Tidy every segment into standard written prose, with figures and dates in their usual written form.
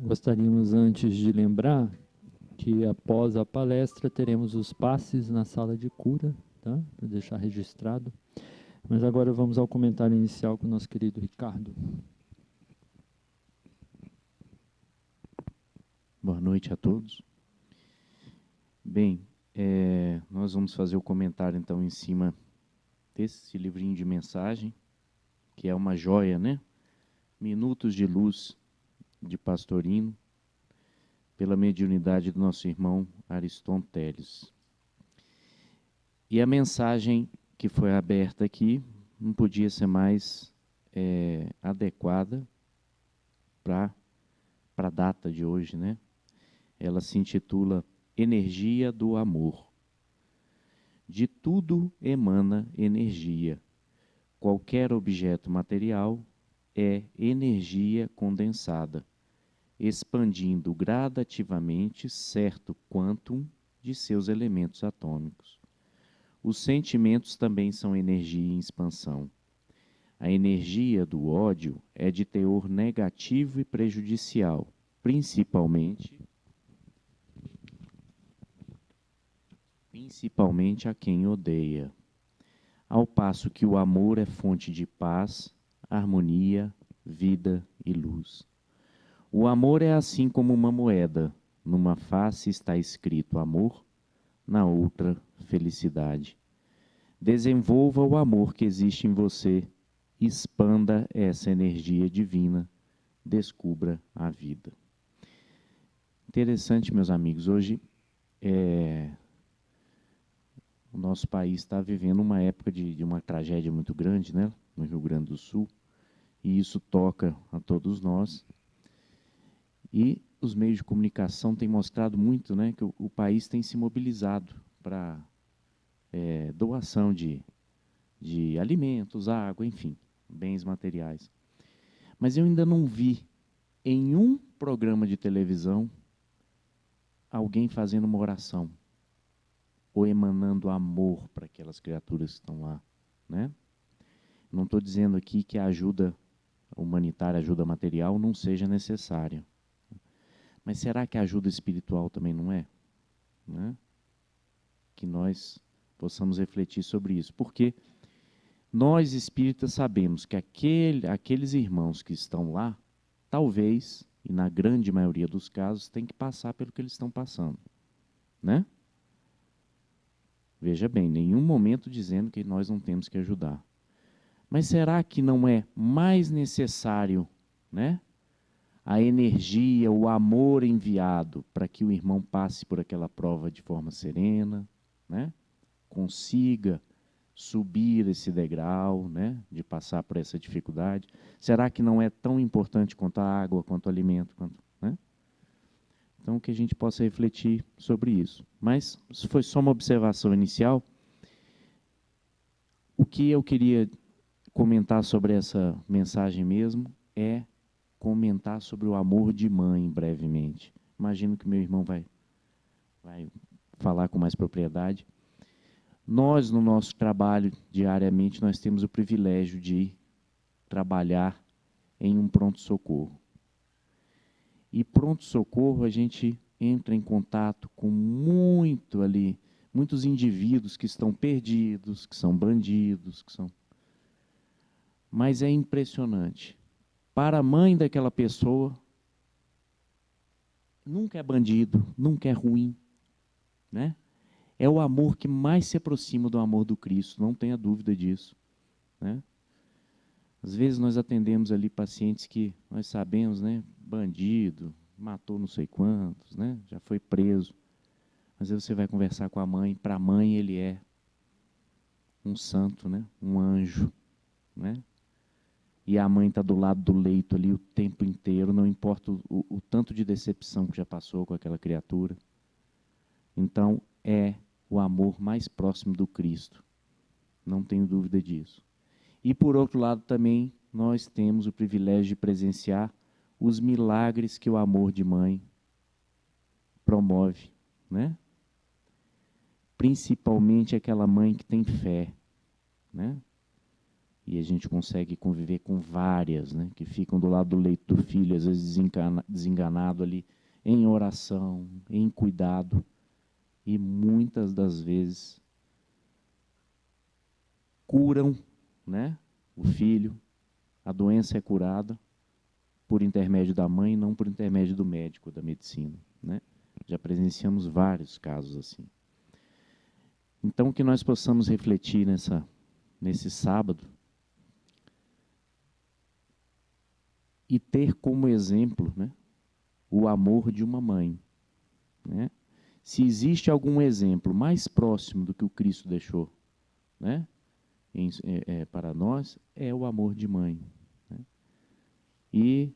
Gostaríamos antes de lembrar que após a palestra teremos os passes na sala de cura, tá? Para deixar registrado. Mas agora vamos ao comentário inicial com o nosso querido Ricardo. Boa noite a todos. Bem, nós vamos fazer o comentário então em cima desse livrinho de mensagem, que é uma joia, né? Minutos de Luz, de Pastorino, pela mediunidade do nosso irmão Ariston Teles. E a mensagem que foi aberta aqui não podia ser mais adequada para a data de hoje, né? Ela se intitula Energia do Amor. De tudo emana energia. Qualquer objeto material é energia condensada, expandindo gradativamente certo quantum de seus elementos atômicos. Os sentimentos também são energia em expansão. A energia do ódio é de teor negativo e prejudicial, principalmente a quem odeia, ao passo que o amor é fonte de paz, harmonia, vida e luz. O amor é assim como uma moeda, numa face está escrito amor, na outra felicidade. Desenvolva o amor que existe em você, expanda essa energia divina, descubra a vida. Interessante, meus amigos, hoje o nosso país está vivendo uma época de uma tragédia muito grande, né, no Rio Grande do Sul, e isso toca a todos nós. E os meios de comunicação têm mostrado muito, né, que o país tem se mobilizado para doação de alimentos, água, enfim, bens materiais. Mas eu ainda não vi em um programa de televisão alguém fazendo uma oração ou emanando amor para aquelas criaturas que estão lá, né? Não estou dizendo aqui que a ajuda humanitária, a ajuda material não seja necessária. Mas será que a ajuda espiritual também não é? Né? Que nós possamos refletir sobre isso. Porque nós espíritas sabemos que aqueles irmãos que estão lá, talvez, e na grande maioria dos casos, têm que passar pelo que eles estão passando. Né? Veja bem, nenhum momento dizendo que nós não temos que ajudar. Mas será que não é mais necessário, né, a energia, o amor enviado para que o irmão passe por aquela prova de forma serena, né, consiga subir esse degrau, né, de passar por essa dificuldade? Será que não é tão importante quanto a água, quanto o alimento, né? Então, que a gente possa refletir sobre isso. Mas, isso foi só uma observação inicial. O que eu queria comentar sobre essa mensagem mesmo é comentar sobre o amor de mãe, brevemente. Imagino que meu irmão vai falar com mais propriedade. Nós, no nosso trabalho, diariamente, nós temos o privilégio de trabalhar em um pronto-socorro. E pronto-socorro, a gente entra em contato com muitos indivíduos que estão perdidos, que são bandidos, que são... Mas é impressionante. Para a mãe daquela pessoa, nunca é bandido, nunca é ruim, né? É o amor que mais se aproxima do amor do Cristo, não tenha dúvida disso, né? Às vezes nós atendemos ali pacientes que nós sabemos, né, bandido, matou não sei quantos, né, já foi preso. Mas aí você vai conversar com a mãe, para a mãe ele é um santo, né, um anjo, né? E a mãe está do lado do leito ali o tempo inteiro, não importa o tanto de decepção que já passou com aquela criatura. Então, é o amor mais próximo do Cristo, não tenho dúvida disso. E, por outro lado, também nós temos o privilégio de presenciar os milagres que o amor de mãe promove, né? Principalmente aquela mãe que tem fé, né? E a gente consegue conviver com várias, né, que ficam do lado do leito do filho, às vezes desenganado ali, em oração, em cuidado, e muitas das vezes curam, né, o filho, a doença é curada por intermédio da mãe, não por intermédio do médico, da medicina, né? Já presenciamos vários casos assim. Então, que nós possamos refletir nesse sábado e ter como exemplo, né, o amor de uma mãe, né? Se existe algum exemplo mais próximo do que o Cristo deixou, né, para nós, é o amor de mãe, né? E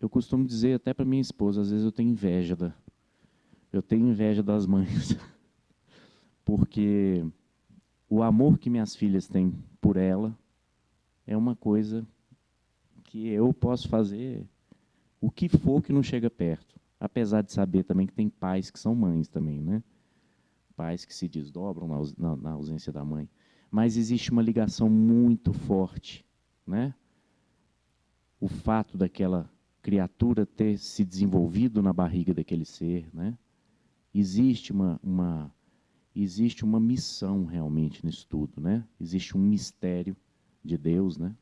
eu costumo dizer até para minha esposa, às vezes eu tenho inveja das mães, porque o amor que minhas filhas têm por ela é uma coisa que eu posso fazer o que for que não chega perto. Apesar de saber também que tem pais que são mães também, né? Pais que se desdobram na ausência da mãe. Mas existe uma ligação muito forte, né? O fato daquela criatura ter se desenvolvido na barriga daquele ser, né? Existe existe uma missão realmente nisso tudo, né? Existe um mistério de Deus, né,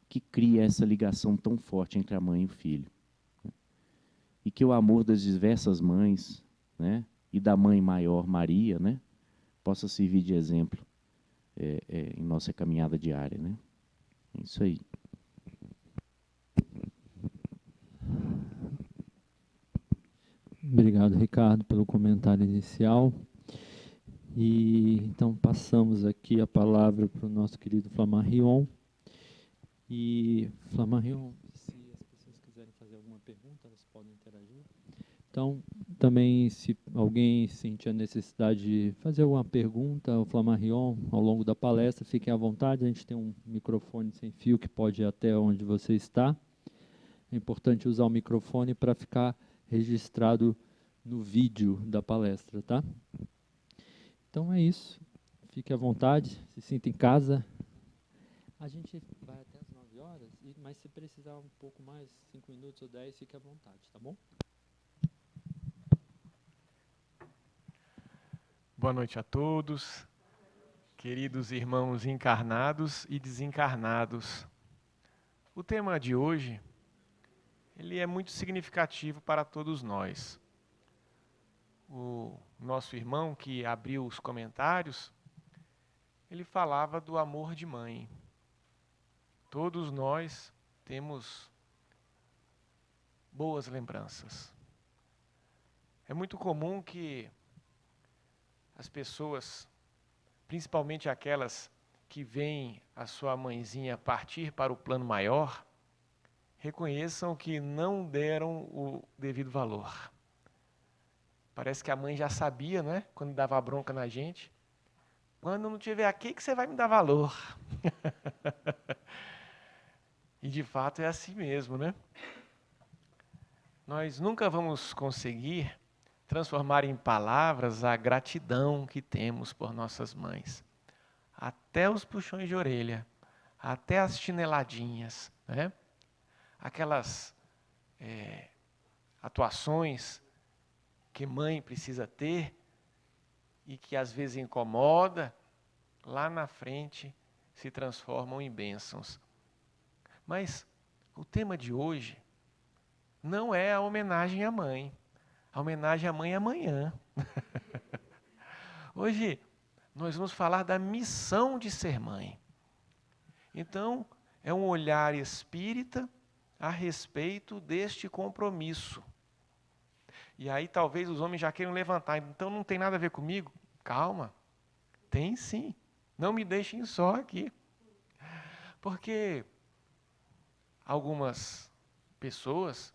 que cria essa ligação tão forte entre a mãe e o filho, né? E que o amor das diversas mães, né, e da mãe maior, Maria, né, possa servir de exemplo em nossa caminhada diária, né? É isso aí. Obrigado, Ricardo, pelo comentário inicial. E então passamos aqui a palavra para o nosso querido Flammarion. E Flammarion, se as pessoas quiserem fazer alguma pergunta, elas podem interagir. Então, também, se alguém sentir a necessidade de fazer alguma pergunta ao Flammarion ao longo da palestra, fiquem à vontade. A gente tem um microfone sem fio que pode ir até onde você está. É importante usar o microfone para ficar registrado no vídeo da palestra, tá? Então é isso. Fique à vontade, se sinta em casa. A gente vai até as 9 horas, mas se precisar um pouco mais, 5 minutos ou 10, fique à vontade, tá bom? Boa noite a todos, queridos irmãos encarnados e desencarnados. O tema de hoje, ele é muito significativo para todos nós. O nosso irmão que abriu os comentários, ele falava do amor de mãe. Todos nós temos boas lembranças. É muito comum que as pessoas, principalmente aquelas que veem a sua mãezinha partir para o plano maior, reconheçam que não deram o devido valor. Parece que a mãe já sabia, né, quando dava bronca na gente. Quando não tiver aqui que você vai me dar valor. E de fato é assim mesmo, né? Nós nunca vamos conseguir transformar em palavras a gratidão que temos por nossas mães. Até os puxões de orelha, até as chineladinhas, né? Aquelas atuações que mãe precisa ter e que às vezes incomoda, lá na frente se transformam em bênçãos. Mas o tema de hoje não é a homenagem à mãe. A homenagem à mãe é amanhã. Hoje nós vamos falar da missão de ser mãe. Então, é um olhar espírita a respeito deste compromisso. E aí talvez os homens já queiram levantar. Então não tem nada a ver comigo? Calma. Tem sim. Não me deixem só aqui. Porque algumas pessoas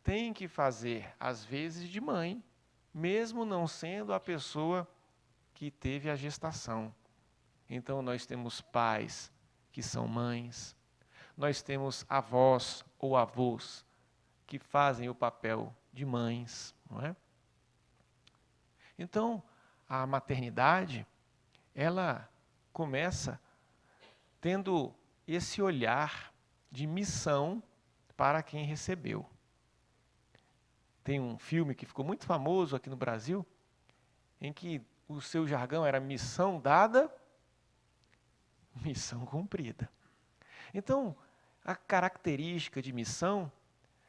têm que fazer, às vezes, de mãe, mesmo não sendo a pessoa que teve a gestação. Então nós temos pais que são mães. Nós temos avós ou avós que fazem o papel de mães, não é? Então, a maternidade, ela começa tendo esse olhar de missão para quem recebeu. Tem um filme que ficou muito famoso aqui no Brasil, em que o seu jargão era missão dada, missão cumprida. Então, a característica de missão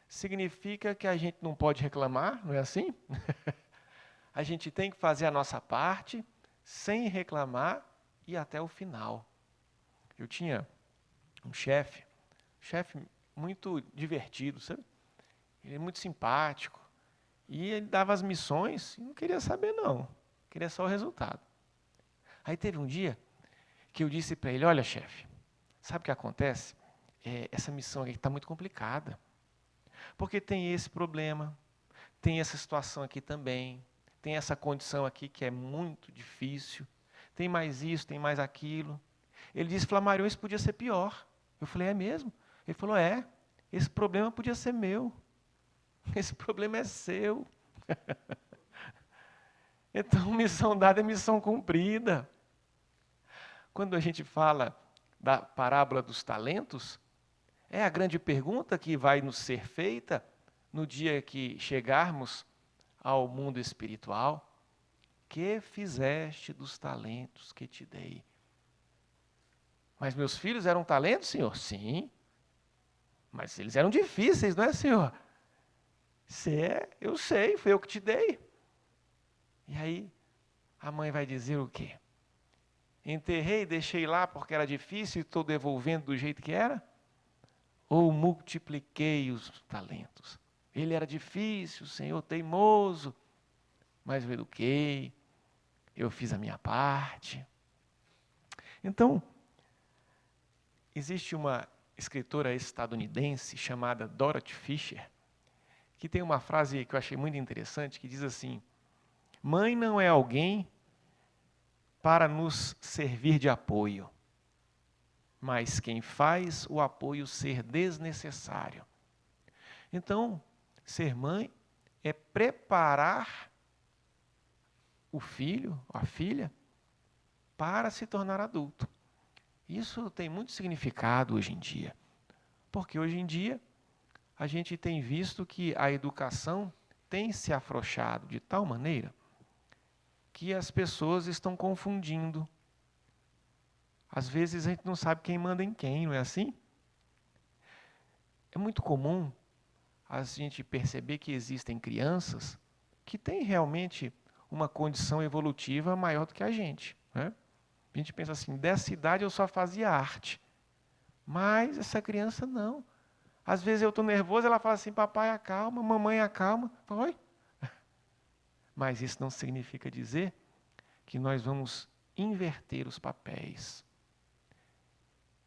significa que a gente não pode reclamar, não é assim? A gente tem que fazer a nossa parte sem reclamar e até o final. Eu tinha um chefe muito divertido, sabe? Ele é muito simpático. E ele dava as missões e não queria saber, não. Queria só o resultado. Aí teve um dia que eu disse para ele, olha, chefe, sabe o que acontece? Essa missão aqui está muito complicada. Porque tem esse problema, tem essa situação aqui também, tem essa condição aqui que é muito difícil, tem mais isso, tem mais aquilo. Ele disse, Flamarion, isso podia ser pior. Eu falei, é mesmo? Ele falou, esse problema podia ser meu. Esse problema é seu. Então, missão dada é missão cumprida. Quando a gente fala da parábola dos talentos, é a grande pergunta que vai nos ser feita no dia que chegarmos ao mundo espiritual. Que fizeste dos talentos que te dei? Mas meus filhos eram talentos, Senhor? Sim. Mas eles eram difíceis, não é, Senhor? Eu sei, foi eu que te dei. E aí, a mãe vai dizer o quê? Enterrei, deixei lá porque era difícil e estou devolvendo do jeito que era? Ou multipliquei os talentos? Ele era difícil, Senhor, teimoso, mas eu eduquei, eu fiz a minha parte. Então, existe uma escritora estadunidense chamada Dorothy Fisher, que tem uma frase que eu achei muito interessante, que diz assim, mãe não é alguém para nos servir de apoio, mas quem faz o apoio ser desnecessário. Então, ser mãe é preparar o filho, a filha, para se tornar adulto. Isso tem muito significado hoje em dia, porque hoje em dia a gente tem visto que a educação tem se afrouxado de tal maneira que as pessoas estão confundindo. Às vezes a gente não sabe quem manda em quem, não é assim? É muito comum a gente perceber que existem crianças que têm realmente uma condição evolutiva maior do que a gente, né? A gente pensa assim, dessa idade eu só fazia arte. Mas essa criança não. Às vezes eu estou nervoso, ela fala assim, papai acalma, mamãe acalma. Oi? Mas isso não significa dizer que nós vamos inverter os papéis.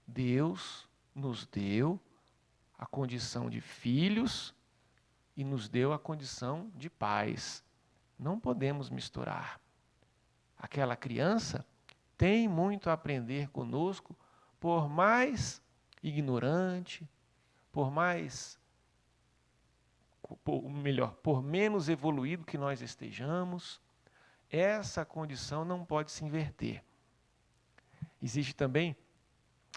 Deus nos deu a condição de filhos e nos deu a condição de pais. Não podemos misturar. Aquela criança tem muito a aprender conosco, por mais ignorante, por menos evoluído que nós estejamos, essa condição não pode se inverter. Existe também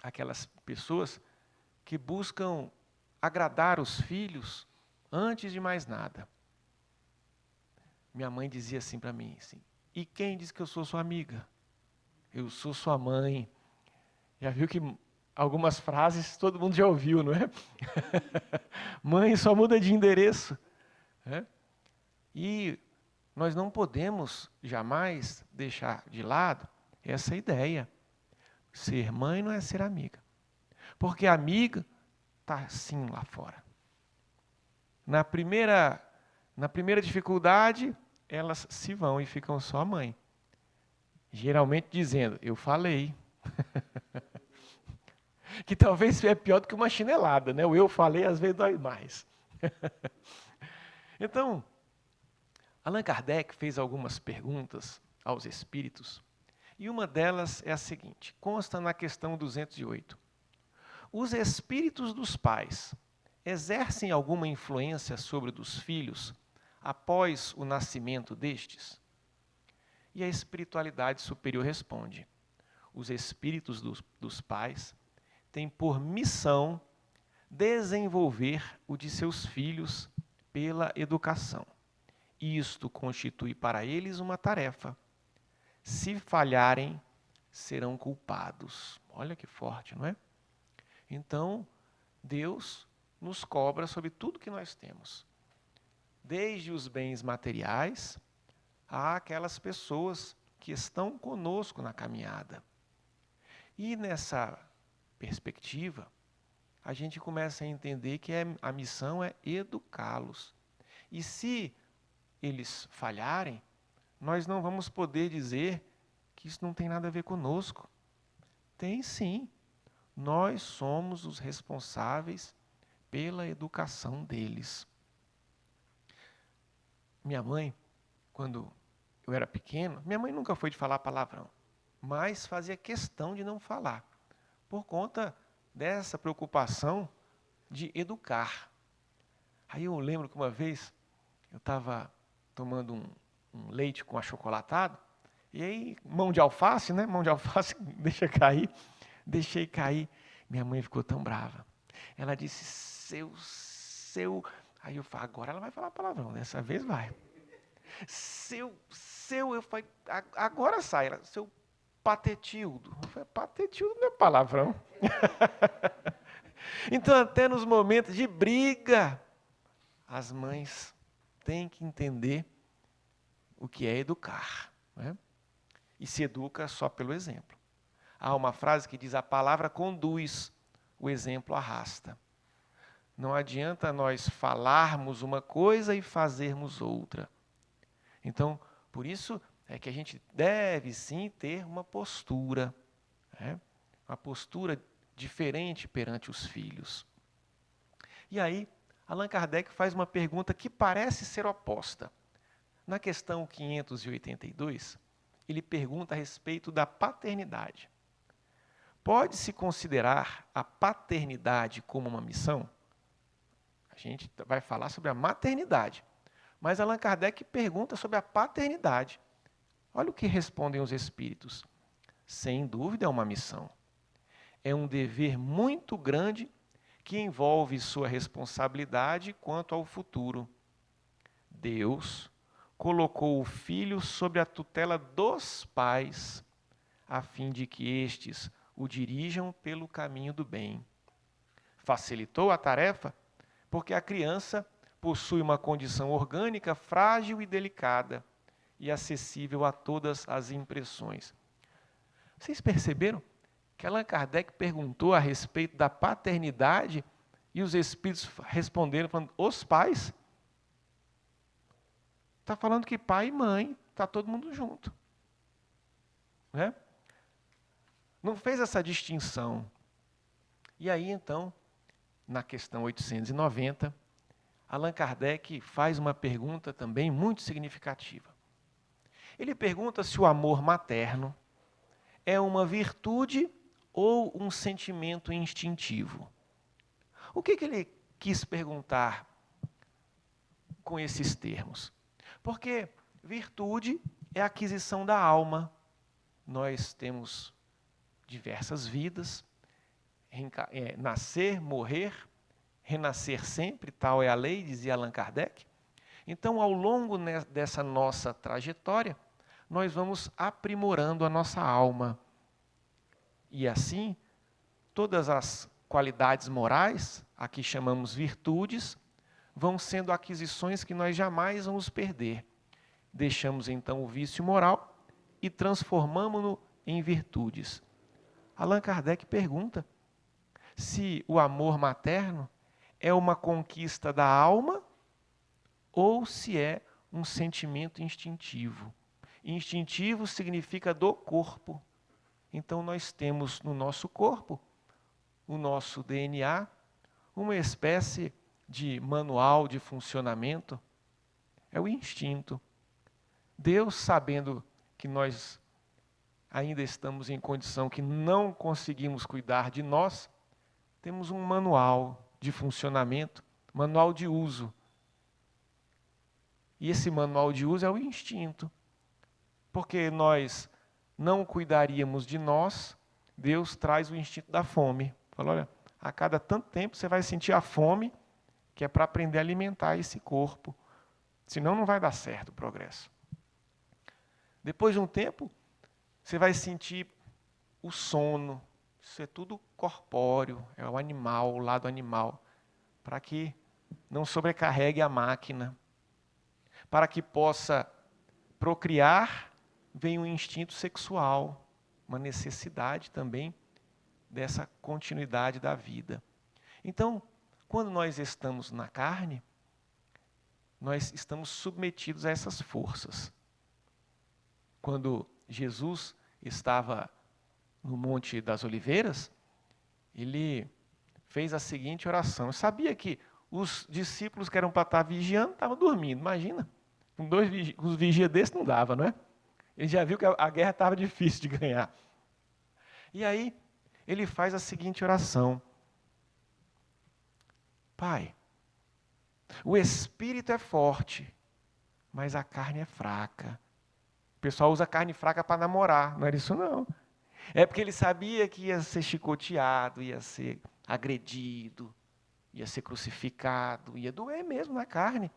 aquelas pessoas que buscam agradar os filhos antes de mais nada. Minha mãe dizia assim para mim, assim, e quem diz que eu sou sua amiga? Eu sou sua mãe. Já viu que algumas frases todo mundo já ouviu, não é? Mãe só muda de endereço. Né? E nós não podemos jamais deixar de lado essa ideia. Ser mãe não é ser amiga. Porque a amiga está sim lá fora. Na primeira dificuldade, elas se vão e ficam só a mãe. Geralmente dizendo, eu falei. Que talvez é pior do que uma chinelada, né? O eu falei às vezes dói mais. Então, Allan Kardec fez algumas perguntas aos espíritos, e uma delas é a seguinte, consta na questão 208. Os espíritos dos pais exercem alguma influência sobre os filhos após o nascimento destes? E a espiritualidade superior responde, os espíritos dos pais tem por missão desenvolver o de seus filhos pela educação. Isto constitui para eles uma tarefa. Se falharem, serão culpados. Olha que forte, não é? Então, Deus nos cobra sobre tudo que nós temos. Desde os bens materiais àquelas pessoas que estão conosco na caminhada. E nessa perspectiva, a gente começa a entender que a missão é educá-los. E se eles falharem, nós não vamos poder dizer que isso não tem nada a ver conosco. Tem sim. Nós somos os responsáveis pela educação deles. Minha mãe, quando eu era pequeno, minha mãe nunca foi de falar palavrão, mas fazia questão de não falar, por conta dessa preocupação de educar. Aí eu lembro que uma vez eu estava tomando um leite com achocolatado, e aí mão de alface, né? Mão de alface, deixei cair. Minha mãe ficou tão brava. Ela disse, seu... Aí eu falei, agora ela vai falar palavrão, dessa vez vai. Eu falei, agora sai. Ela, seu patetildo. Eu falei, patetildo não é palavrão. Então, até nos momentos de briga, as mães têm que entender o que é educar, né? E se educa só pelo exemplo. Há uma frase que diz, a palavra conduz, o exemplo arrasta. Não adianta nós falarmos uma coisa e fazermos outra. Então, por isso é que a gente deve sim ter uma postura, né? Uma postura diferente perante os filhos. E aí, Allan Kardec faz uma pergunta que parece ser oposta. Na questão 582, ele pergunta a respeito da paternidade. Pode-se considerar a paternidade como uma missão? A gente vai falar sobre a maternidade, mas Allan Kardec pergunta sobre a paternidade. Olha o que respondem os espíritos. Sem dúvida é uma missão. É um dever muito grande que envolve sua responsabilidade quanto ao futuro. Deus colocou o filho sob a tutela dos pais, a fim de que estes o dirijam pelo caminho do bem. Facilitou a tarefa porque a criança possui uma condição orgânica frágil e delicada e acessível a todas as impressões. Vocês perceberam que Allan Kardec perguntou a respeito da paternidade e os espíritos responderam falando, os pais? Está falando que pai e mãe, está todo mundo junto. Né? Não fez essa distinção. E aí, então, na questão 890, Allan Kardec faz uma pergunta também muito significativa. Ele pergunta se o amor materno é uma virtude ou um sentimento instintivo. O que ele quis perguntar com esses termos? Porque virtude é a aquisição da alma. Nós temos diversas vidas, nascer, morrer, renascer sempre, tal é a lei, dizia Allan Kardec. Então, ao longo dessa nossa trajetória, nós vamos aprimorando a nossa alma. E assim, todas as qualidades morais, a que chamamos virtudes, vão sendo aquisições que nós jamais vamos perder. Deixamos então o vício moral e transformamos-no em virtudes. Allan Kardec pergunta se o amor materno é uma conquista da alma ou se é um sentimento instintivo. Instintivo significa do corpo. Então nós temos no nosso corpo, o nosso DNA, uma espécie de manual de funcionamento, é o instinto. Deus, sabendo que nós ainda estamos em condição que não conseguimos cuidar de nós, temos um manual de funcionamento, manual de uso. E esse manual de uso é o instinto. Porque nós não cuidaríamos de nós, Deus traz o instinto da fome. Falou, olha, a cada tanto tempo você vai sentir a fome, que é para aprender a alimentar esse corpo. Senão não vai dar certo o progresso. Depois de um tempo, você vai sentir o sono. Isso é tudo corpóreo, é o animal, o lado animal. Para que não sobrecarregue a máquina. Para que possa procriar, vem um instinto sexual, uma necessidade também dessa continuidade da vida. Então, quando nós estamos na carne, nós estamos submetidos a essas forças. Quando Jesus estava no Monte das Oliveiras, ele fez a seguinte oração. Eu sabia que os discípulos que eram para estar vigiando estavam dormindo, imagina. Com os vigias desses não dava, não é? Ele já viu que a guerra estava difícil de ganhar. E aí, ele faz a seguinte oração. Pai, o espírito é forte, mas a carne é fraca. O pessoal usa carne fraca para namorar, não era isso não. É porque ele sabia que ia ser chicoteado, ia ser agredido, ia ser crucificado, ia doer mesmo na carne.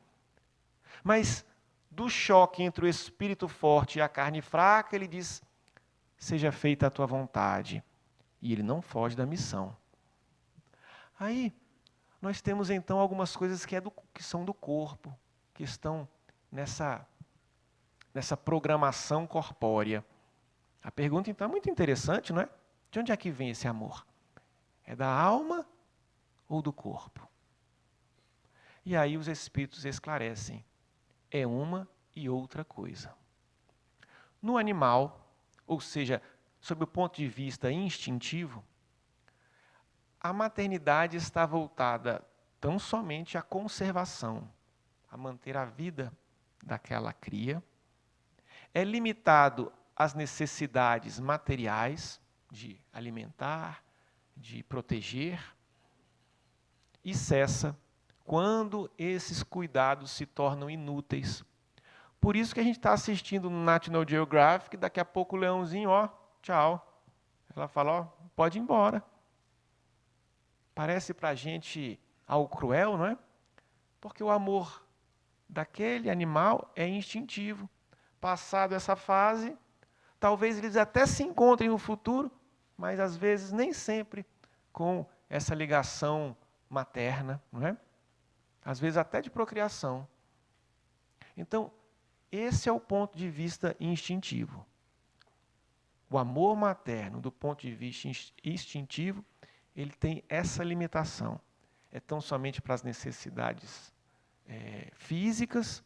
Mas do choque entre o espírito forte e a carne fraca, ele diz, seja feita a tua vontade. E ele não foge da missão. Aí, nós temos então algumas coisas que são do corpo, que estão nessa programação corpórea. A pergunta então é muito interessante, não é? De onde é que vem esse amor? É da alma ou do corpo? E aí os espíritos esclarecem. É uma e outra coisa. No animal, ou seja, sob o ponto de vista instintivo, a maternidade está voltada tão somente à conservação, a manter a vida daquela cria. É limitado às necessidades materiais de alimentar, de proteger, e cessa quando esses cuidados se tornam inúteis. Por isso que a gente está assistindo no National Geographic, daqui a pouco o leãozinho, ó, tchau. Ela fala, ó, pode ir embora. Parece para a gente algo cruel, não é? Porque o amor daquele animal é instintivo. Passado essa fase, talvez eles até se encontrem no futuro, mas às vezes nem sempre com essa ligação materna, não é? Às vezes até de procriação. Então, esse é o ponto de vista instintivo. O amor materno, do ponto de vista instintivo, ele tem essa limitação. É tão somente para as necessidades físicas,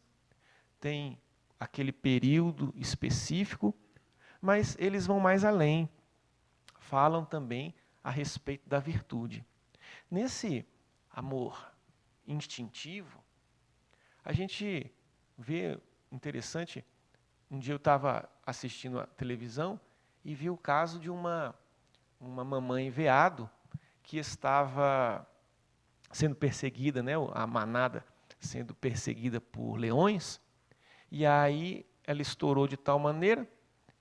tem aquele período específico, mas eles vão mais além. Falam também a respeito da virtude. Nesse amor instintivo, a gente vê, interessante, um dia eu estava assistindo a televisão e vi o caso de uma mamãe veado que estava sendo perseguida, né, a manada sendo perseguida por leões, e aí ela estourou de tal maneira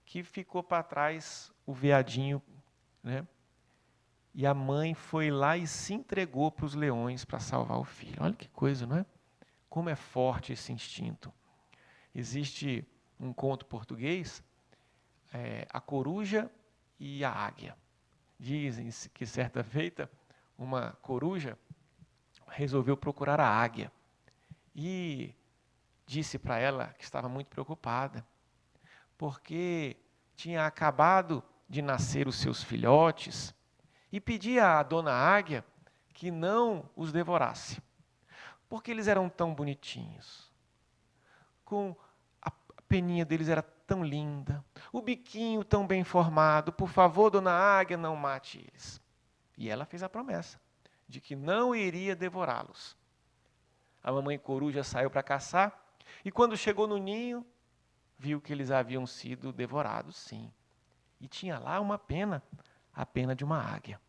que ficou para trás o veadinho, né? E a mãe foi lá e se entregou para os leões para salvar o filho. Olha que coisa, não é? Como é forte esse instinto. Existe um conto português, A Coruja e a Águia. Dizem que certa feita uma coruja resolveu procurar a águia e disse para ela que estava muito preocupada, porque tinha acabado de nascer os seus filhotes e pedia à dona águia que não os devorasse, porque eles eram tão bonitinhos, a peninha deles era tão linda, o biquinho tão bem formado, por favor, dona águia, não mate eles. E ela fez a promessa de que não iria devorá-los. A mamãe coruja saiu para caçar, e quando chegou no ninho, viu que eles haviam sido devorados, sim. E tinha lá uma pena, a pena de uma águia.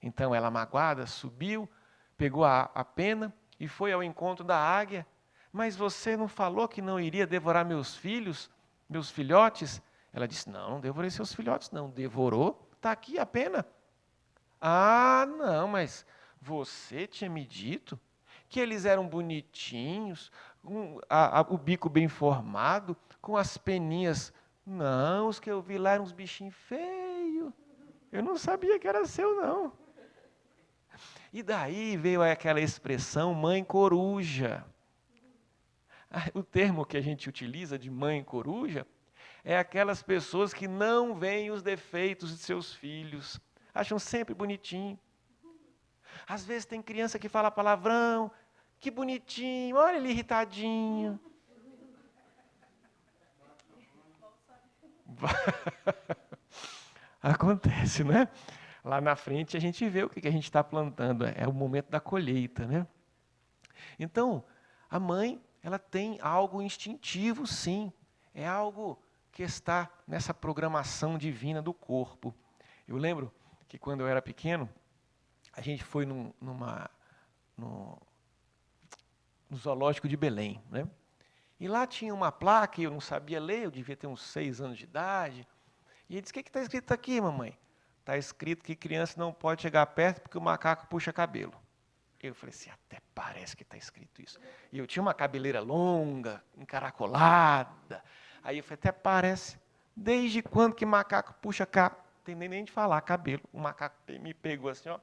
Então ela, magoada, subiu, pegou a pena e foi ao encontro da águia. Mas você não falou que não iria devorar meus filhos, meus filhotes? Ela disse, não devorei seus filhotes, não. Devorou, está aqui a pena. Ah, não, mas você tinha me dito que eles eram bonitinhos, o bico bem formado, com as peninhas. Não, os que eu vi lá eram uns bichinhos feios. Eu não sabia que era seu, não. E daí veio aquela expressão mãe coruja. O termo que a gente utiliza de mãe coruja é aquelas pessoas que não veem os defeitos de seus filhos, acham sempre bonitinho. Às vezes tem criança que fala palavrão, que bonitinho, olha ele irritadinho. Acontece, né? Lá na frente a gente vê o que a gente está plantando, é o momento da colheita, né? Então, a mãe, ela tem algo instintivo, sim, é algo que está nessa programação divina do corpo. Eu lembro que quando eu era pequeno, a gente foi no zoológico de Belém, né? E lá tinha uma placa, e eu não sabia ler, eu devia ter uns 6 anos de idade. E ele disse, o que está escrito aqui, mamãe? Está escrito que criança não pode chegar perto porque o macaco puxa cabelo. Eu falei assim, até parece que está escrito isso. E eu tinha uma cabeleira longa, encaracolada. Aí eu falei, até parece. Desde quando que macaco puxa cabelo? Não tem nem de falar cabelo. O macaco me pegou assim, ó,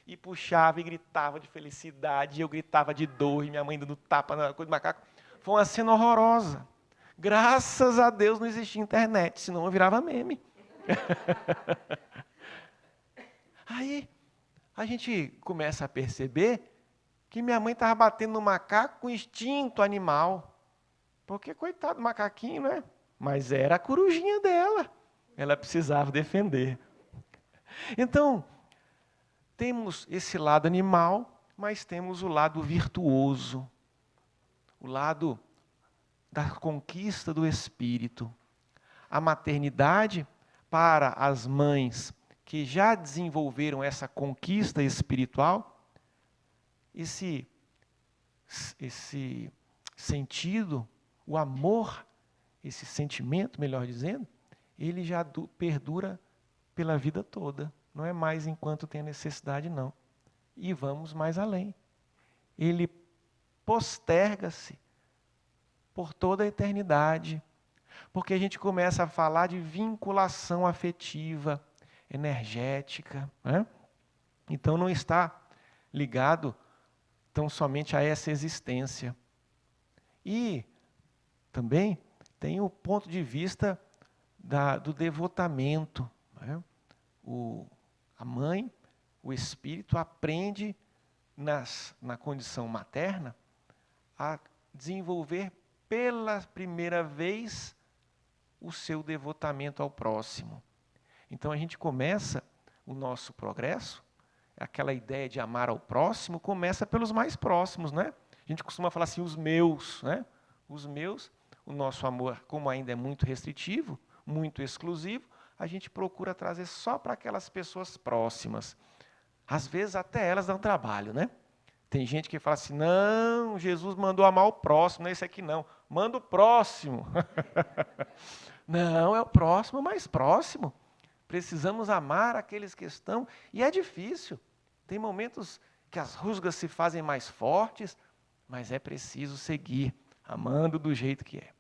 e puxava e gritava de felicidade. E eu gritava de dor, e minha mãe dando tapa na coisa do macaco. Foi uma cena horrorosa. Graças a Deus não existia internet, senão eu virava meme. Aí a gente começa a perceber que minha mãe estava batendo no macaco com instinto animal. Porque, coitado do macaquinho, né? Mas era a corujinha dela. Ela precisava defender. Então, temos esse lado animal, mas temos o lado virtuoso. O lado da conquista do espírito. A maternidade, para as mães que já desenvolveram essa conquista espiritual, esse sentido, o amor, esse sentimento, melhor dizendo, ele já perdura pela vida toda. Não é mais enquanto tem a necessidade, não. E vamos mais além. Ele posterga-se por toda a eternidade, porque a gente começa a falar de vinculação afetiva, energética, né? Então não está ligado tão somente a essa existência. E também tem o ponto de vista do devotamento, né? A mãe, o espírito aprende na condição materna a desenvolver pela primeira vez o seu devotamento ao próximo. Então a gente começa o nosso progresso, aquela ideia de amar ao próximo, começa pelos mais próximos, né? A gente costuma falar assim, os meus, né? Os meus, o nosso amor, como ainda é muito restritivo, muito exclusivo, a gente procura trazer só para aquelas pessoas próximas. Às vezes até elas dão trabalho, né? Tem gente que fala assim, não, Jesus mandou amar o próximo, não é esse aqui não. Manda o próximo. Não, é o próximo mais próximo. Precisamos amar aqueles que estão. E é difícil. Tem momentos que as rusgas se fazem mais fortes, mas é preciso seguir, amando do jeito que é.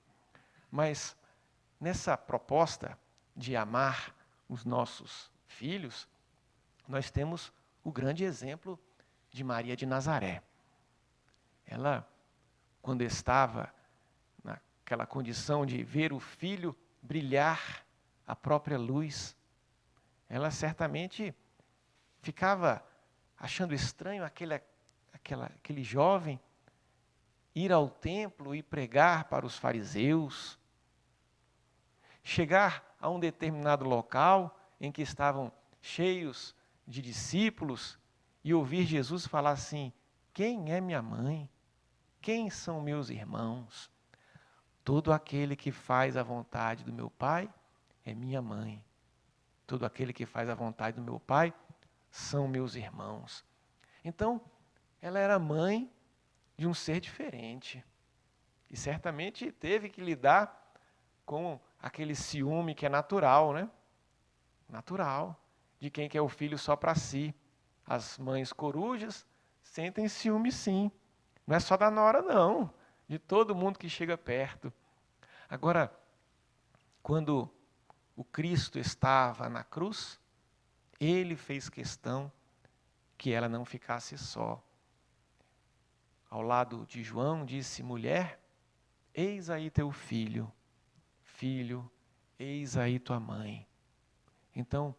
Mas nessa proposta de amar os nossos filhos, nós temos o grande exemplo de Maria de Nazaré. Ela, quando estava naquela condição de ver o filho brilhar a própria luz, ela certamente ficava achando estranho aquele jovem ir ao templo e pregar para os fariseus, chegar a um determinado local em que estavam cheios de discípulos e ouvir Jesus falar assim, quem é minha mãe? Quem são meus irmãos? Todo aquele que faz a vontade do meu Pai é minha mãe. Todo aquele que faz a vontade do meu Pai são meus irmãos. Então, ela era mãe de um ser diferente. E certamente teve que lidar com aquele ciúme que é natural, né? Natural. de quem quer o filho só para si. As mães corujas sentem ciúme, sim. Não é só da nora, não. De todo mundo que chega perto. Agora, quando o Cristo estava na cruz, ele fez questão que ela não ficasse só. Ao lado de João, disse: mulher, eis aí teu filho. Filho, eis aí tua mãe. Então,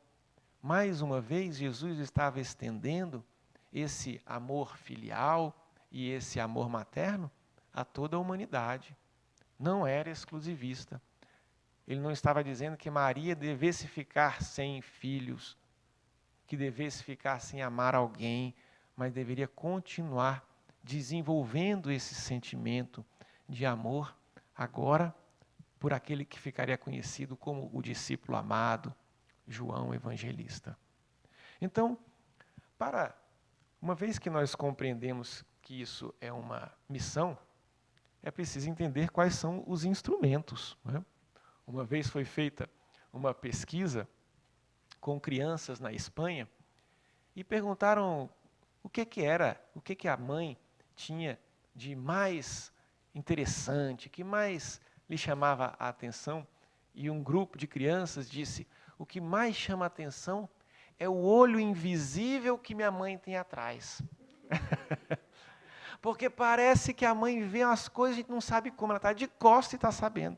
mais uma vez, Jesus estava estendendo esse amor filial e esse amor materno a toda a humanidade. Não era exclusivista. Ele não estava dizendo que Maria devesse ficar sem filhos, que devesse ficar sem amar alguém, mas deveria continuar desenvolvendo esse sentimento de amor, agora por aquele que ficaria conhecido como o discípulo amado, João Evangelista. Então, uma vez que nós compreendemos que isso é uma missão, é preciso entender quais são os instrumentos, né? Uma vez foi feita uma pesquisa com crianças na Espanha e perguntaram o que a mãe tinha de mais interessante, que mais lhe chamava a atenção. E um grupo de crianças disse: o que mais chama a atenção é o olho invisível que minha mãe tem atrás. Porque parece que a mãe vê as coisas e a gente não sabe como, ela está de costas e está sabendo.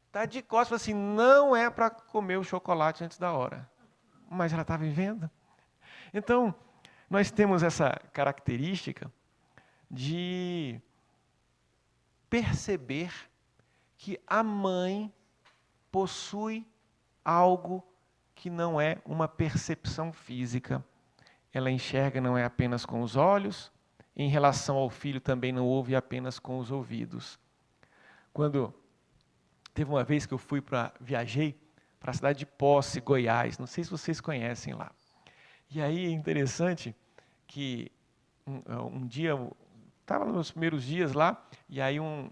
Está de costas, assim, não é para comer o chocolate antes da hora. Mas ela está vivendo. Então, nós temos essa característica de perceber que a mãe possui algo que não é uma percepção física. Ela enxerga não é apenas com os olhos, em relação ao filho também não ouve apenas com os ouvidos. Quando teve uma vez que eu viajei para a cidade de Posse, Goiás, não sei se vocês conhecem lá. E aí é interessante que um dia, estava nos primeiros dias lá, e aí o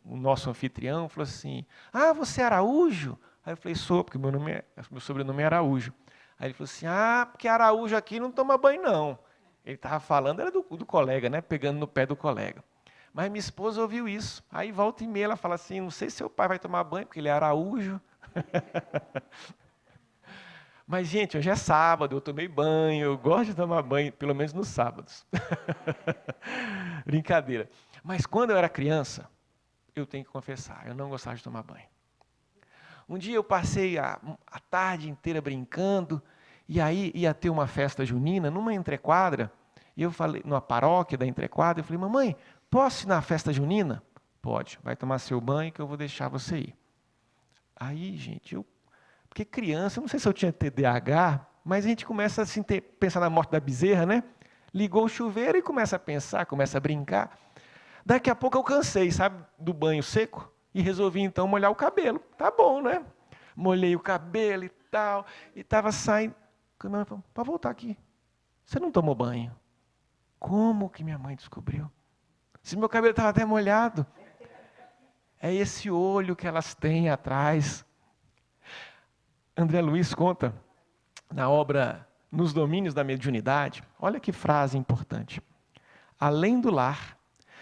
nosso anfitrião falou assim: ah, você é Araújo? Aí eu falei: sou, porque meu sobrenome é Araújo. Aí ele falou assim: ah, porque Araújo aqui não toma banho não. Ele estava falando, era do colega, né? Pegando no pé do colega. Mas minha esposa ouviu isso. Aí volta e meia ela fala assim: não sei se seu pai vai tomar banho, porque ele é Araújo. Mas, gente, hoje é sábado, eu tomei banho, eu gosto de tomar banho, pelo menos nos sábados. Brincadeira. Mas quando eu era criança, eu tenho que confessar, eu não gostava de tomar banho. Um dia eu passei a tarde inteira brincando, e aí ia ter uma festa junina numa entrequadra, e eu falei, numa paróquia da entrequadra, eu falei: mamãe, posso ir na festa junina? Pode, vai tomar seu banho que eu vou deixar você ir. Aí, gente, porque criança, eu não sei se eu tinha TDAH, mas a gente começa assim, pensar na morte da bezerra, né? Ligou o chuveiro e começa a pensar, começa a brincar. Daqui a pouco eu cansei, sabe, do banho seco, e resolvi então molhar o cabelo. Tá bom, né? Molhei o cabelo e tal, e estava saindo. A minha mãe falou: para voltar aqui, você não tomou banho? Como que minha mãe descobriu? Se meu cabelo estava até molhado. É esse olho que elas têm atrás. André Luiz conta na obra Nos Domínios da Mediunidade, olha que frase importante: além do lar,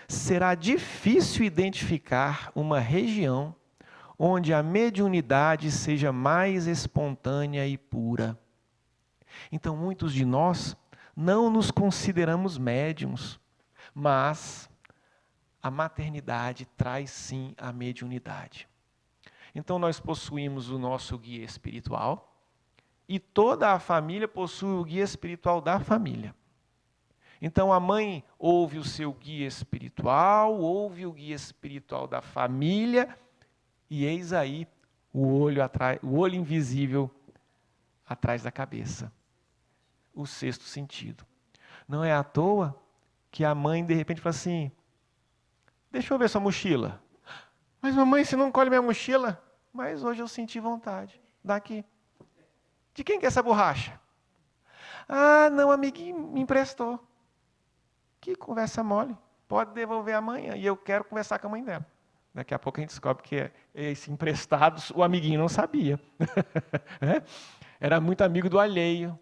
será difícil identificar uma região onde a mediunidade seja mais espontânea e pura. Então, muitos de nós não nos consideramos médiuns, mas a maternidade traz sim a mediunidade. Então, nós possuímos o nosso guia espiritual e toda a família possui o guia espiritual da família. Então, a mãe ouve o seu guia espiritual, ouve o guia espiritual da família, e eis aí o olho invisível atrás da cabeça. O sexto sentido. Não é à toa que a mãe, de repente, fala assim: deixa eu ver sua mochila. Mas, mamãe, você não colhe minha mochila? Mas hoje eu senti vontade. Daqui. De quem que é essa borracha? Ah, não, amiguinho me emprestou. Que conversa mole. Pode devolver amanhã. E eu quero conversar com a mãe dela. Daqui a pouco a gente descobre que esse emprestado, o amiguinho não sabia. Era muito amigo do alheio.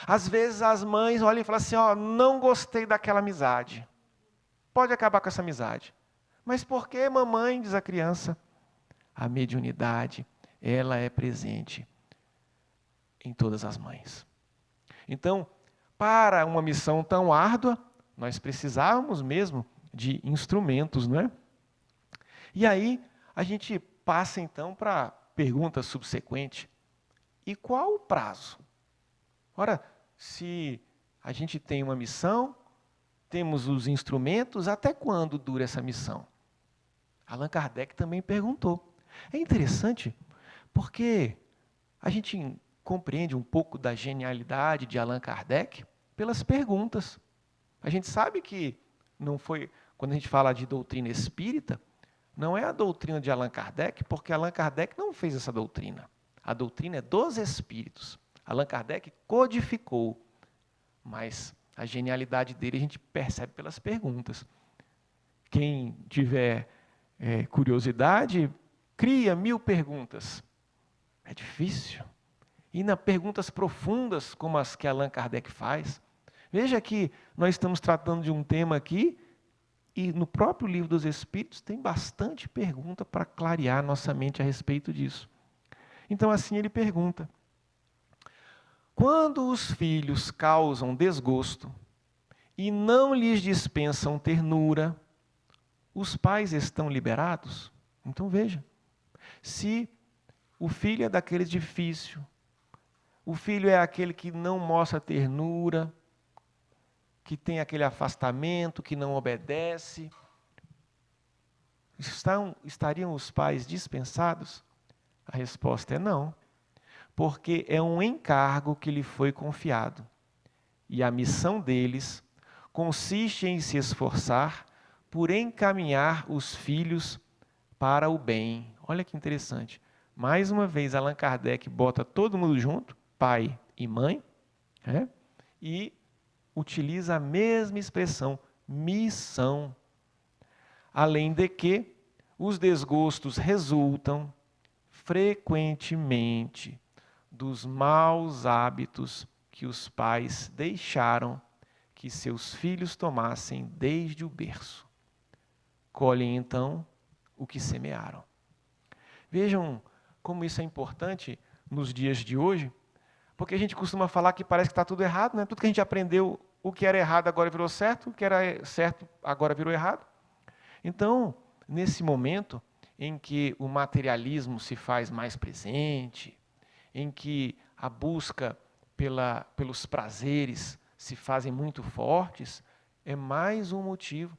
Às vezes as mães olham e falam assim, ó, não gostei daquela amizade. Pode acabar com essa amizade. Mas por que, mamãe, diz a criança? A mediunidade, ela é presente em todas as mães. Então, para uma missão tão árdua, nós precisávamos mesmo de instrumentos, não é? E aí, a gente passa então para a pergunta subsequente. E qual o prazo? Ora, se a gente tem uma missão, temos os instrumentos, até quando dura essa missão? Allan Kardec também perguntou. É interessante porque a gente compreende um pouco da genialidade de Allan Kardec pelas perguntas. A gente sabe que não foi, quando a gente fala de doutrina espírita, não é a doutrina de Allan Kardec, porque Allan Kardec não fez essa doutrina. A doutrina é dos espíritos. Allan Kardec codificou, mas a genialidade dele a gente percebe pelas perguntas. Quem tiver curiosidade, cria 1000 perguntas. É difícil. E nas perguntas profundas, como as que Allan Kardec faz, veja que nós estamos tratando de um tema aqui, e no próprio Livro dos Espíritos tem bastante pergunta para clarear nossa mente a respeito disso. Então, assim ele pergunta: quando os filhos causam desgosto e não lhes dispensam ternura, os pais estão liberados? Então veja, se o filho é daquele difícil, o filho é aquele que não mostra ternura, que tem aquele afastamento, que não obedece, estariam os pais dispensados? A resposta é não, porque é um encargo que lhe foi confiado. E a missão deles consiste em se esforçar por encaminhar os filhos para o bem. Olha que interessante. Mais uma vez, Allan Kardec bota todo mundo junto, pai e mãe, e utiliza a mesma expressão, missão. Além de que os desgostos resultam frequentemente dos maus hábitos que os pais deixaram que seus filhos tomassem desde o berço. Colhem, então, o que semearam. Vejam como isso é importante nos dias de hoje, porque a gente costuma falar que parece que está tudo errado, né? Tudo que a gente aprendeu, o que era errado agora virou certo, o que era certo agora virou errado. Então, nesse momento em que o materialismo se faz mais presente, em que a busca pelos prazeres se fazem muito fortes, é mais um motivo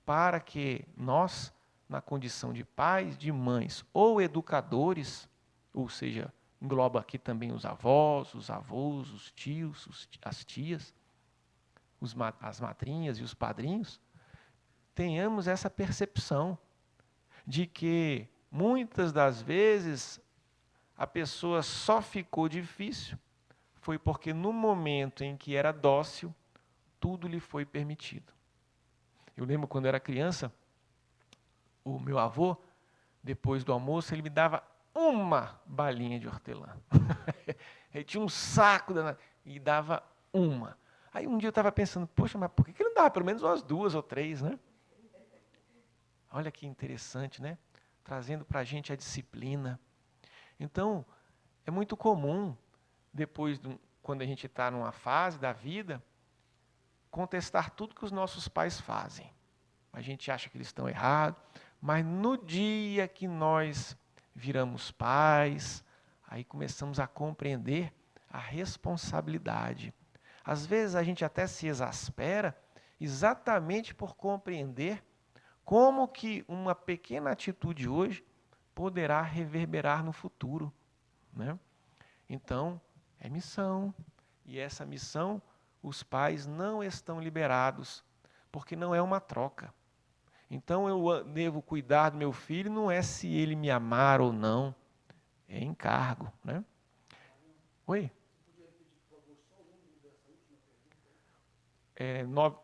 para que nós, na condição de pais, de mães ou educadores, ou seja, engloba aqui também os avós, os avós, os tios, as tias, as madrinhas e os padrinhos, tenhamos essa percepção de que muitas das vezes a pessoa só ficou difícil foi porque no momento em que era dócil, tudo lhe foi permitido. Eu lembro quando era criança, o meu avô, depois do almoço, ele me dava uma balinha de hortelã. Ele tinha um saco e dava uma. Aí um dia eu estava pensando, poxa, mas por que ele não dava pelo menos umas 2 ou 3, né? Olha que interessante, né? Trazendo para a gente a disciplina. Então, é muito comum, depois, quando a gente está numa fase da vida, contestar tudo que os nossos pais fazem. A gente acha que eles estão errados, mas no dia que nós viramos pais, aí começamos a compreender a responsabilidade. Às vezes a gente até se exaspera exatamente por compreender como que uma pequena atitude hoje poderá reverberar no futuro, né? Então, é missão. E essa missão, os pais não estão liberados, porque não é uma troca. Então, eu devo cuidar do meu filho, não é se ele me amar ou não, é encargo, né? Oi?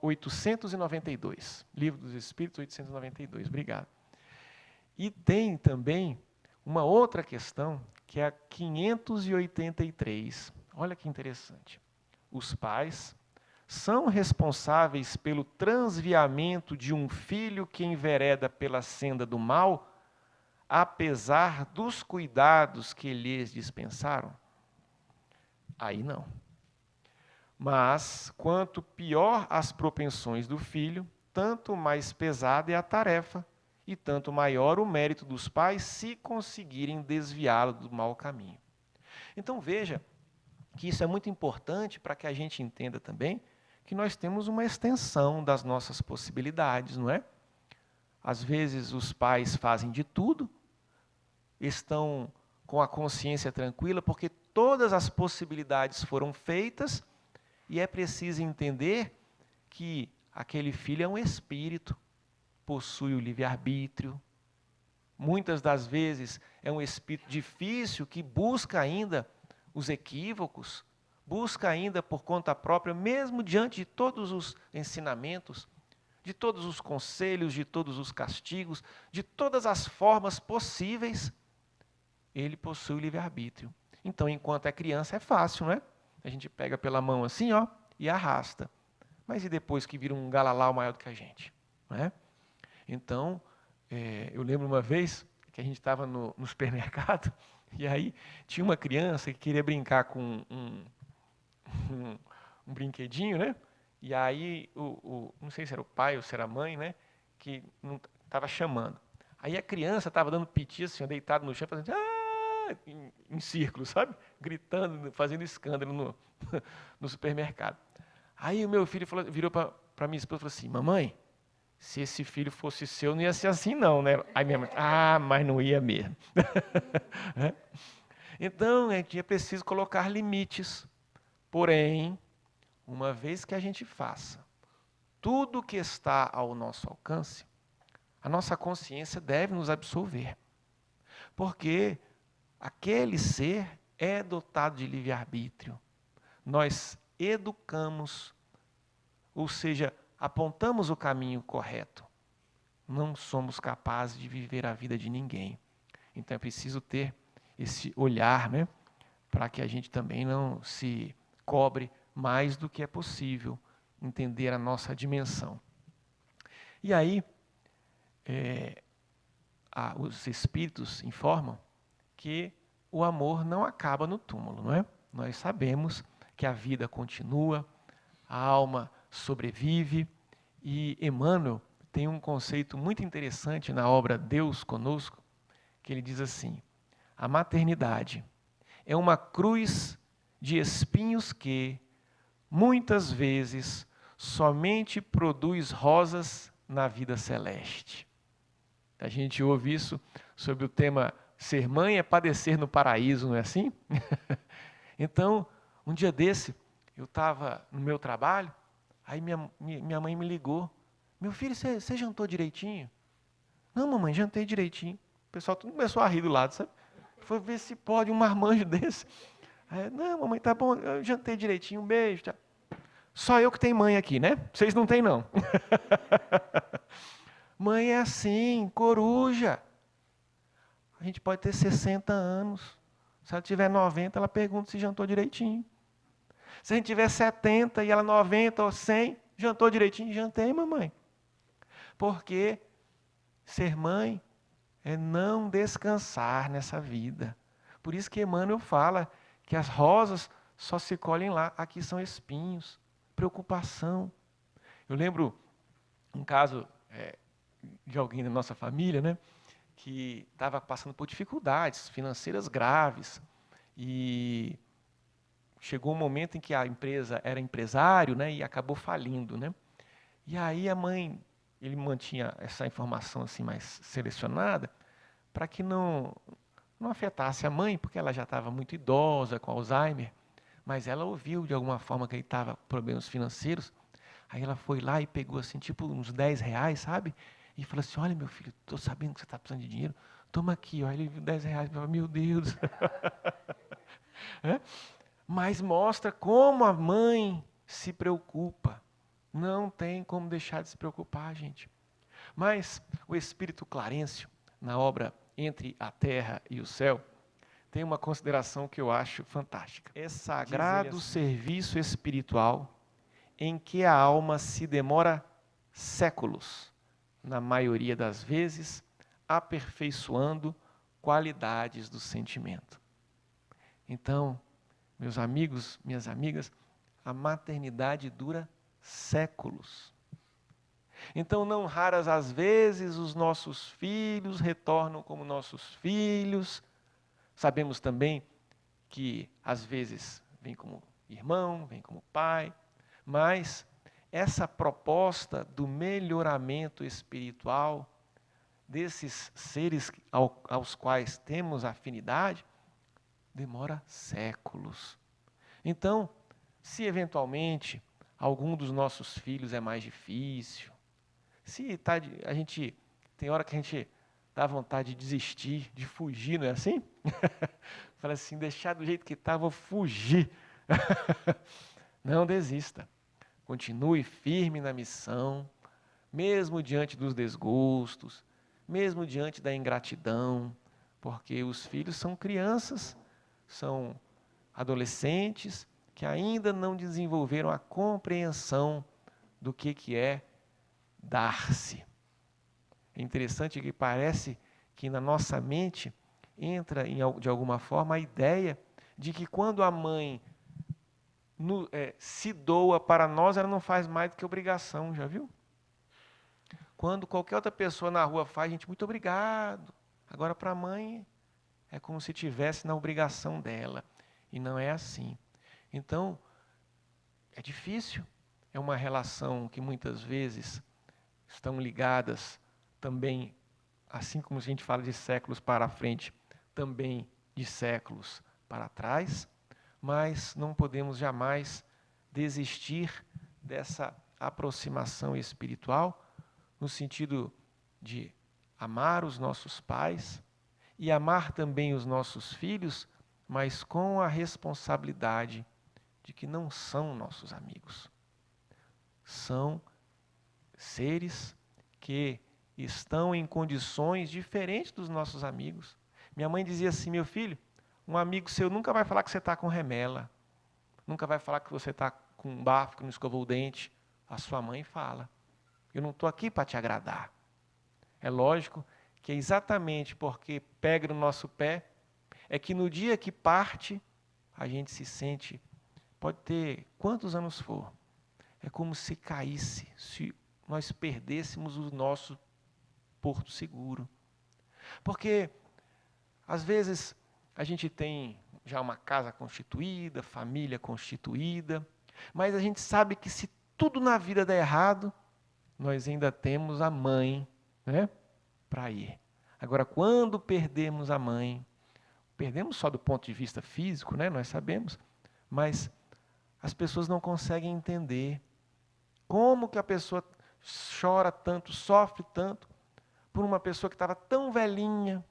892, Livro dos Espíritos, 892, obrigado. E tem também uma outra questão, que é a 583. Olha que interessante. Os pais são responsáveis pelo transviamento de um filho que envereda pela senda do mal, apesar dos cuidados que lhes dispensaram? Aí não. Mas, quanto pior as propensões do filho, tanto mais pesada é a tarefa, e tanto maior o mérito dos pais se conseguirem desviá-lo do mau caminho. Então veja que isso é muito importante para que a gente entenda também que nós temos uma extensão das nossas possibilidades, não é? Às vezes os pais fazem de tudo, estão com a consciência tranquila, porque todas as possibilidades foram feitas, e é preciso entender que aquele filho é um espírito, possui o livre-arbítrio. Muitas das vezes é um espírito difícil que busca ainda os equívocos, busca ainda por conta própria, mesmo diante de todos os ensinamentos, de todos os conselhos, de todos os castigos, de todas as formas possíveis, ele possui o livre-arbítrio. Então, enquanto é criança, é fácil, não é? A gente pega pela mão assim, ó, e arrasta. Mas e depois que vira um galalau maior do que a gente? Não é? Então, eu lembro uma vez que a gente estava no supermercado, e aí tinha uma criança que queria brincar com um brinquedinho, né? E aí, não sei se era o pai ou se era a mãe, né? Que estava chamando. Aí a criança estava dando piti, assim, deitado no chão, fazendo em círculo, sabe? Gritando, fazendo escândalo no supermercado. Aí o meu filho virou para minha esposa e falou assim: mamãe, se esse filho fosse seu, não ia ser assim não, né? Aí minha mãe, mas não ia mesmo. Então, é preciso colocar limites. Porém, uma vez que a gente faça tudo que está ao nosso alcance, a nossa consciência deve nos absolver. Porque aquele ser é dotado de livre-arbítrio. Nós educamos, ou seja, apontamos o caminho correto. Não somos capazes de viver a vida de ninguém. Então é preciso ter esse olhar, né, para que a gente também não se cobre mais do que é possível, entender a nossa dimensão. E aí, os espíritos informam que o amor não acaba no túmulo, não é? Nós sabemos que a vida continua, a alma sobrevive, e Emmanuel tem um conceito muito interessante na obra Deus Conosco, que ele diz assim: a maternidade é uma cruz de espinhos que, muitas vezes, somente produz rosas na vida celeste. A gente ouve isso sobre o tema ser mãe é padecer no paraíso, não é assim? Então, um dia desse, eu estava no meu trabalho, aí minha mãe me ligou: meu filho, você jantou direitinho? Não, mamãe, jantei direitinho. O pessoal tudo começou a rir do lado, sabe? Foi ver se pode um marmanjo desse. Aí, não, mamãe, tá bom, eu jantei direitinho, um beijo. Tá. Só eu que tenho mãe aqui, né? Vocês não têm, não. Mãe é assim, coruja. A gente pode ter 60 anos. Se ela tiver 90, ela pergunta se jantou direitinho. Se a gente tiver 70 e ela 90 ou 100, jantou direitinho? Jantei, mamãe. Porque ser mãe é não descansar nessa vida. Por isso que Emmanuel fala que as rosas só se colhem lá. Aqui são espinhos, preocupação. Eu lembro um caso de alguém da nossa família, né, que estava passando por dificuldades financeiras graves. E chegou um momento em que a empresa era empresário, né, e acabou falindo, né? E aí a mãe, ele mantinha essa informação assim mais selecionada para que não afetasse a mãe, porque ela já estava muito idosa, com Alzheimer, mas ela ouviu de alguma forma que ele estava com problemas financeiros. Aí ela foi lá e pegou assim, tipo uns 10 reais, sabe? E falou assim: olha, meu filho, estou sabendo que você está precisando de dinheiro, toma aqui, ó. Ele viu 10 reais e falou: meu Deus. Mas mostra como a mãe se preocupa. Não tem como deixar de se preocupar, gente. Mas o espírito Clarencio, na obra entre a terra e o céu, tem uma consideração que eu acho fantástica. É sagrado serviço espiritual em que a alma se demora séculos, na maioria das vezes, aperfeiçoando qualidades do sentimento. Então, meus amigos, minhas amigas, a maternidade dura séculos. Então, não raras as vezes, os nossos filhos retornam como nossos filhos. Sabemos também que, às vezes, vem como irmão, vem como pai, mas essa proposta do melhoramento espiritual desses seres aos quais temos afinidade, demora séculos. Então, se eventualmente algum dos nossos filhos é mais difícil, se a gente tem hora que a gente dá vontade de desistir, de fugir, não é assim? Fala assim, deixar do jeito que está, vou fugir. Não desista. Continue firme na missão, mesmo diante dos desgostos, mesmo diante da ingratidão, porque os filhos são crianças, são adolescentes que ainda não desenvolveram a compreensão do que é dar-se. É interessante que parece que na nossa mente entra, de alguma forma, a ideia de que quando a mãe se doa para nós, ela não faz mais do que obrigação, já viu? Quando qualquer outra pessoa na rua faz, a gente, muito obrigado. Agora, para a mãe, é como se estivesse na obrigação dela. E não é assim. Então, é difícil. É uma relação que muitas vezes estão ligadas também, assim como a gente fala de séculos para frente, também de séculos para trás, mas não podemos jamais desistir dessa aproximação espiritual, no sentido de amar os nossos pais e amar também os nossos filhos, mas com a responsabilidade de que não são nossos amigos. São seres que estão em condições diferentes dos nossos amigos. Minha mãe dizia assim, meu filho, um amigo seu nunca vai falar que você está com remela, nunca vai falar que você está com um bafo, que não escovou o dente. A sua mãe fala. Eu não estou aqui para te agradar. É lógico que é exatamente porque pega no nosso pé, é que no dia que parte, a gente se sente, pode ter quantos anos for, é como se caísse, se nós perdêssemos o nosso porto seguro. Porque, às vezes, a gente tem já uma casa constituída, família constituída, mas a gente sabe que se tudo na vida der errado, nós ainda temos a mãe, né, para ir. Agora, quando perdemos a mãe, perdemos só do ponto de vista físico, né, nós sabemos, mas as pessoas não conseguem entender como que a pessoa chora tanto, sofre tanto, por uma pessoa que estava tão velhinha,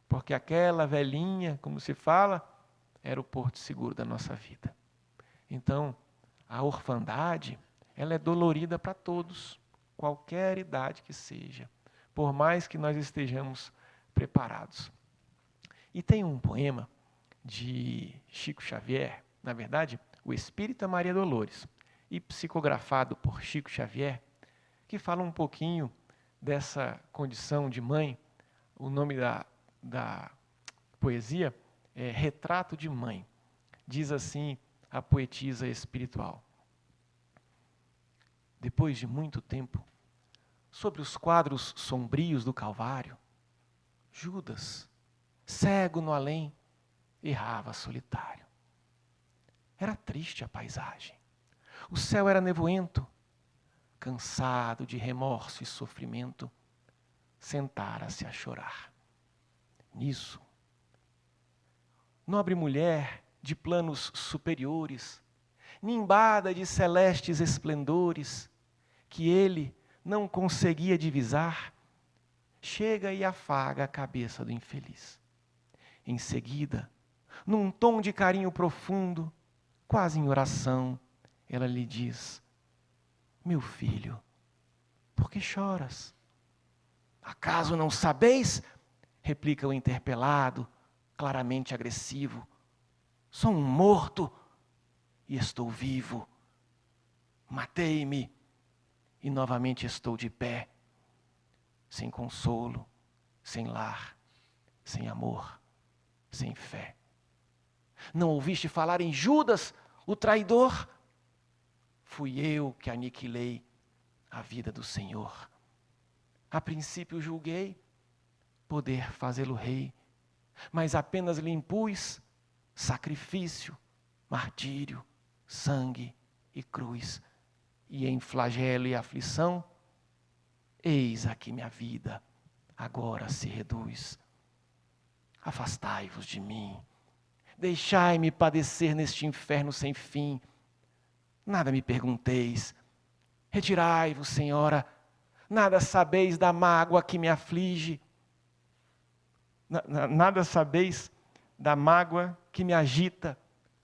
porque aquela velhinha, como se fala, era o porto seguro da nossa vida. Então, a orfandade, ela é dolorida para todos, qualquer idade que seja, por mais que nós estejamos preparados. E tem um poema de Chico Xavier, na verdade, o Espírita Maria Dolores, e psicografado por Chico Xavier, que fala um pouquinho dessa condição de mãe. O nome da poesia é Retrato de Mãe. Diz assim a poetisa espiritual. Depois de muito tempo, sobre os quadros sombrios do Calvário, Judas, cego no além, errava solitário. Era triste a paisagem. O céu era nevoento. Cansado de remorso e sofrimento, sentara-se a chorar. Nisso, nobre mulher de planos superiores, nimbada de celestes esplendores, que ele não conseguia divisar, chega e afaga a cabeça do infeliz. Em seguida, num tom de carinho profundo, quase em oração, ela lhe diz: meu filho, por que choras? Acaso não sabeis? replica o interpelado, claramente agressivo. Sou um morto e estou vivo. Matei-me e novamente estou de pé, sem consolo, sem lar, sem amor, sem fé. Não ouviste falar em Judas, o traidor? Fui eu que aniquilei a vida do Senhor. A princípio julguei poder fazê-lo rei, mas apenas lhe impus sacrifício, martírio, sangue e cruz. E em flagelo e aflição, eis aqui minha vida agora se reduz. Afastai-vos de mim, deixai-me padecer neste inferno sem fim. Nada me pergunteis, retirai-vos, Senhora, nada sabeis da mágoa que me aflige. Nada sabeis da mágoa que me agita,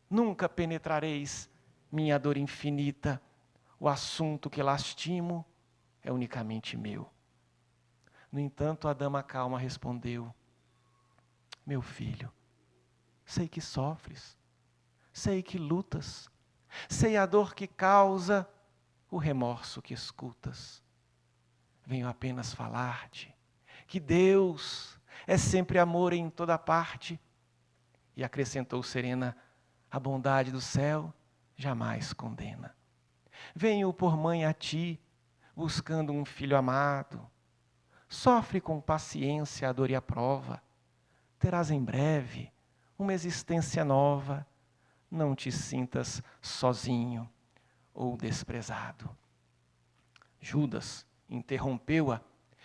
nunca penetrareis minha dor infinita. O assunto que lastimo é unicamente meu. No entanto, a dama calma respondeu: meu filho, sei que sofres, sei que lutas, sei a dor que causa, o remorso que escutas. Venho apenas falar-te que Deus é sempre amor em toda parte. E acrescentou serena: a bondade do céu jamais condena. Venho por mãe a ti, buscando um filho amado. Sofre com paciência a dor e a prova. Terás em breve uma existência nova. Não te sintas sozinho ou desprezado. Judas interrompeu-a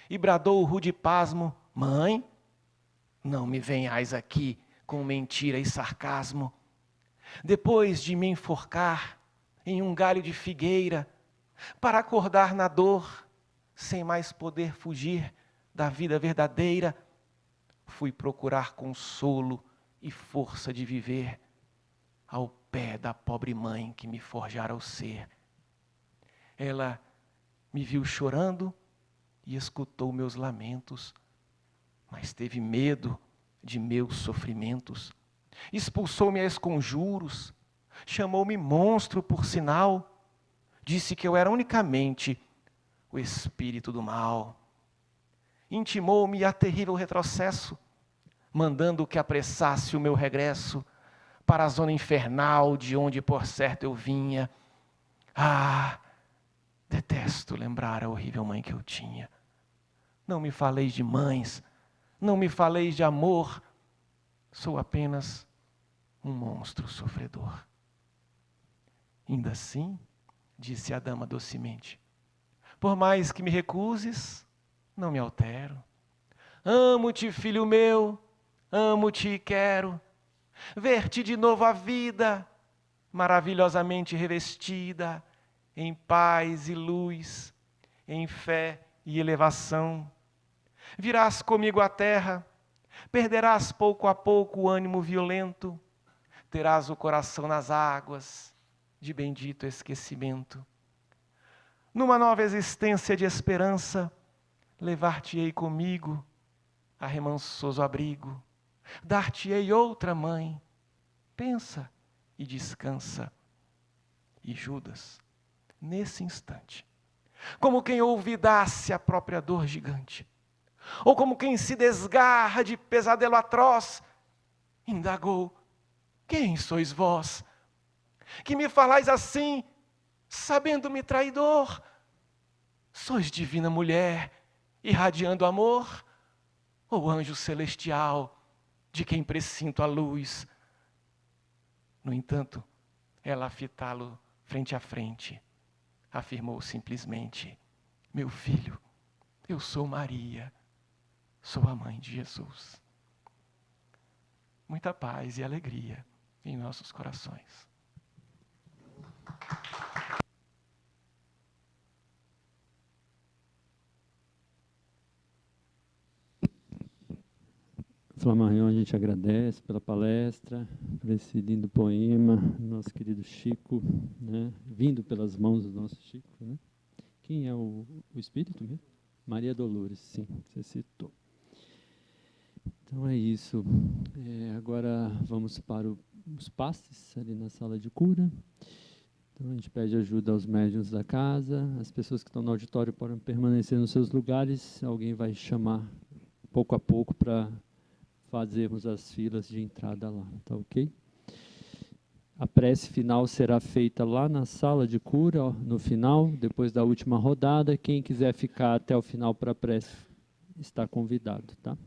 e bradou rude pasmo: mãe, não me venhais aqui com mentira e sarcasmo. Depois de me enforcar em um galho de figueira, para acordar na dor, sem mais poder fugir da vida verdadeira, fui procurar consolo e força de viver ao pé da pobre mãe que me forjara o ser. Ela me viu chorando e escutou meus lamentos, mas teve medo de meus sofrimentos. Expulsou-me a esconjuros, chamou-me monstro por sinal, disse que eu era unicamente o espírito do mal. Intimou-me a terrível retrocesso, mandando que apressasse o meu regresso para a zona infernal de onde por certo eu vinha. Ah, detesto lembrar a horrível mãe que eu tinha. Não me faleis de mães, não me faleis de amor, sou apenas um monstro sofredor. Ainda assim, disse a dama docemente, por mais que me recuses, não me altero. Amo-te, filho meu, amo-te e quero ver-te de novo a vida, maravilhosamente revestida, em paz e luz, em fé e elevação. Virás comigo à terra, perderás pouco a pouco o ânimo violento, terás o coração nas águas de bendito esquecimento. Numa nova existência de esperança, levar-te-ei comigo a remansoso abrigo, dar-te-ei outra mãe. Pensa e descansa. E Judas, nesse instante, como quem olvidasse a própria dor gigante, ou como quem se desgarra de pesadelo atroz, indagou: quem sois vós, que me falais assim, sabendo-me traidor? Sois divina mulher, irradiando amor, ou anjo celestial, de quem presinto a luz? No entanto, ela, a fitá-lo frente a frente, afirmou simplesmente: meu filho, eu sou Maria, sou a mãe de Jesus. Muita paz e alegria em nossos corações. Flammarion, a gente agradece pela palestra, por esse lindo poema, nosso querido Chico, né? Vindo pelas mãos do nosso Chico. Né? Quem é o espírito mesmo? Maria Dolores, sim, você citou. Então é isso. Agora vamos para os passes ali na sala de cura. Então a gente pede ajuda aos médiuns da casa. As pessoas que estão no auditório podem permanecer nos seus lugares. Alguém vai chamar pouco a pouco para fazermos as filas de entrada lá, tá ok? A prece final será feita lá na sala de cura, ó, no final, depois da última rodada. Quem quiser ficar até o final para a prece está convidado, tá?